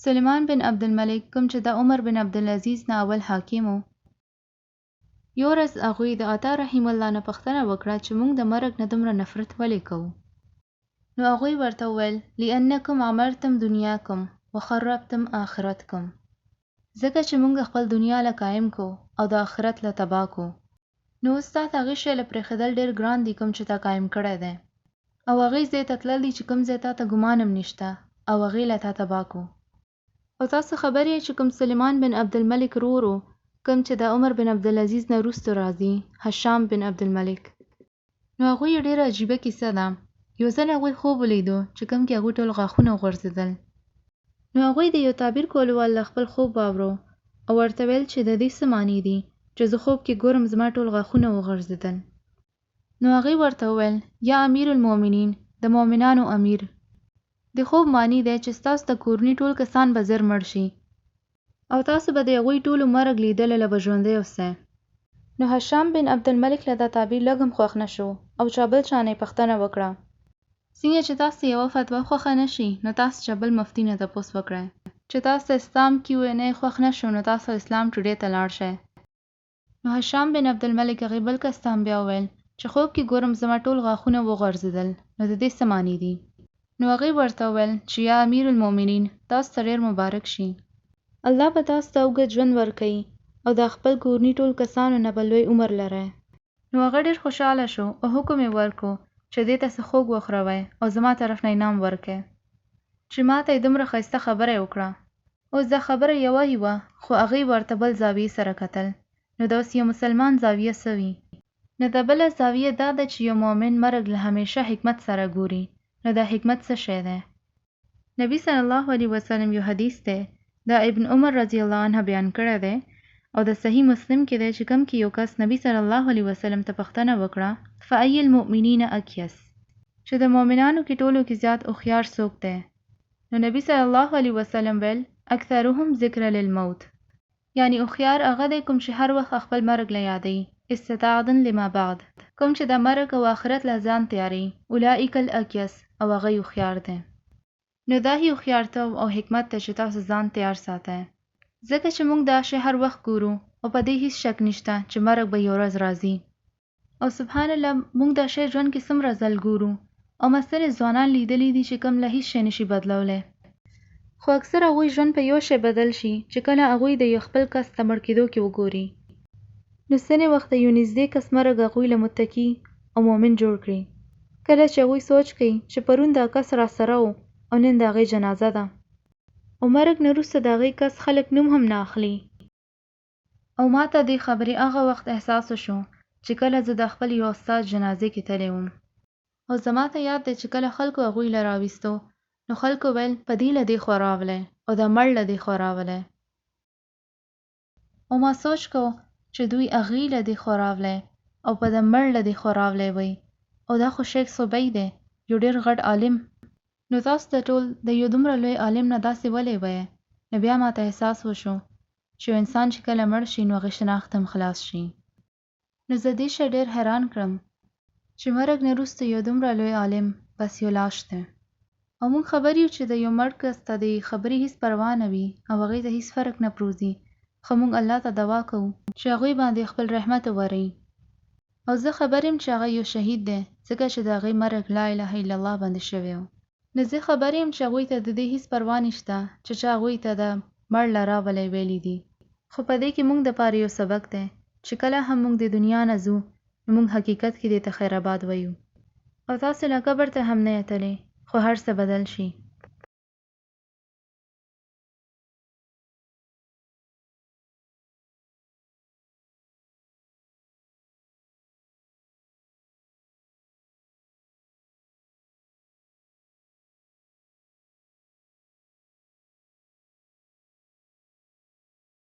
سلیمان بن عبدالملک کوم چې د عمر بن عبدالعزیز نه اول حاکم و، یو ورځ هغوی د عطا رحیم الله نه پوښتنه وکړه چې موږ د مرګ نه دومره نفرت ولې کوو؟ نو هغوی ورته وویل لأنکم عمرتم دنیاکم وخربتم آخرتکم، ځکه چې موږ خپل دنیا له قایم کو او د آخرت له تباه کو. نو اوس تاته هغې شی له پرېښودل ډېر ګران دي کوم چې تا قایم کړی دی، او هغې ځای ته تلل دي چې کوم ځای تاته ګمان هم نشته او هغې له تا تباه کو. او تاسو خبر یې چې کوم سلیمان بن عبدالملک ورور و کوم چې د عمر بن عبدالعزیز نه وروسته راځي، هشام بن عبدالملک. نو هغوی یې ډېره عجیبه کیسه ده. یو ځل هغوی خوب ولیدو چې کوم کې هغوی ټول غاښونه وغورځېدل. نو هغوی د یو تعبیر کولو والا خپل خوب واورو او ورته ویل چې د دې څه معنی دي چې زه خوب کې ګورم زما ټول غاښونه وغورځېدل. نو هغې ورته وویل یا امیر المؤمنین، د مؤمنانو امیر، د خوب معنی دی چې ستاسو د کورنۍ ټول کسان به زر مړ شي او تاسو به د هغوی ټولو مرګ لیدلو له به ژوندی اوسئ. نو هشام بن عبدالملک له دا تعبیر لږ هم خوښ نه شو او چا بل چا نه یې پوښتنه وکړه. څنګه چې تاسو ته یوه فتوا خوښه نه شي نو تاسو چا بل مفتي نه تپوس وکړئ. چې تاسو ته اسلام QA خوښ نه شو نو تاسو اسلام ټوډې ته لاړ شئ. نو هشام بن عبدالملک هغې بل کس ته هم بیا وویل چې خوب کې ګورم زما ټول غاښونه وغورځېدل، نو د دې څه معنی دي؟ نو هغې ورته وویل چې یا امیر المؤمنین، تاسو ته ډېر مبارک شي، الله به تاسو ته اوږد ژوند ورکوي او د خپل کورني ټول کسانو نه به لوی عمر لرئ. نو هغه ډېر خوشحاله شو او حکم یې ورکړو چې دې ته څه خوږ وخوروئ او زما طرف نه انعام ورکړئ چې ما ته یې دومره ښایسته خبره یې وکړه. اوس دا خبره یوه یې وه خو هغې ورته بل زاویې سره کتل. نو د اوس یو مسلمان زاویه څه وي؟ نو د بله زاویه دا ده چې یو مؤمن مرګ له همیشه حکمت سره ګوري. نو دا حکمت څه شی دی؟ نبی صلی الله علیه وسلم یو حدیث دی، دا ابن عمر رضی الله عنه بیان کړی دی او د صحیح مسلم کې دی چې کوم کې یو کس نبی صلی الله علیه وسلم ته پوښتنه وکړه فأی المؤمنین اکیس، چې د مؤمنانو کې ټولو کې زیات هوښیار څوک دی؟ نو نبی صلی الله علیه وسلم ویل اکثرهم ذکر للموت، یعنی هوښیار هغه دی کوم چې هر وخت خپل مرګ له یادوي، استعدادا لما بعد، کوم چې د مرګ او آخرت له ځان تیاری، اولئک الاکیس، او هغه هوښیار دی. نو دا هوښیارتوب او حکمت ته چې تاسو ځان تیار ساتئ، ځکه چې موږ دا شی هر وخت ګورو او په دې هیڅ شک نشته چې مرګ به یو ورځ راځي. او سبحان الله موږ دا شی ژوند کې څومره ځل ګورو او مثلا ځوانان لیدلی دي چې کوم له هیڅ شی نشي بدلولی، خو اکثر هغوی ژوند په یو شی بدل شي چې کله هغوی د یو خپل کس ته مړ کېدو کې وګوري. نو ځینې وخت د یو نږدې کس مرګ هغوی له متقي او مؤمن جوړ کړي. کله چې هغوی سوچ کوي چې پرون دا کس راسره و او نن د هغې جنازه ده او مرګ نه وروسته د هغې کس خلک نوم هم نه اخلي. او ما ته دې خبرې هغه وخت احساس وشو چې کله زه د خپل یو استاد جنازې کې تللی وم او زما ته یاد دی چې کله خلکو هغوی له راویستو نو خلکو ویل په دې له دې خوا راغلی او د مړ له دې خوا راغلی. او ما سوچ کو چې دوی هغې له دې خوا راغلی او په د مړ له دې خوا راغلی وی او دا خو شیخ صوبی دی، یو ډېر غټ عالم. نو تاسو ته ټول د یو دومره لوی عالم نه داسې ولې وایې؟ نو بیا ما ته احساس وشو چې یو انسان چې کله مړ شي نو هغې شناخت هم خلاص شي. نو زه دې شی ډېر حیران کړم چې مرګ نه وروسته یو دومره لوی عالم بس یو لاش دی او موږ خبر یو چې د یو مړ کس ته د خبرې هیڅ پروا نه وي او هغې ته هیڅ فرق نه پروزي، خو موږ الله ته دعا کوو چې هغوی باندې خپل رحمت وورئ. او زه خبر یم چې هغه یو شهید دی ځکه چې د هغې مرګ لا اله الا الله باندې شوی و. نو زه خبر یم چې هغوی ته د دې هیڅ پروا نشته چې چا هغوی ته د مړ له راولی ویلي دي. خو په دې کې موږ دپاره یو سبق دی چې کله هم موږ د دنیا نه ځو نو موږ حقیقت کې دې ته خیر آباد وایو. او تاسو لا قبر ته هم نه یې تللی خو هر څه بدل شي.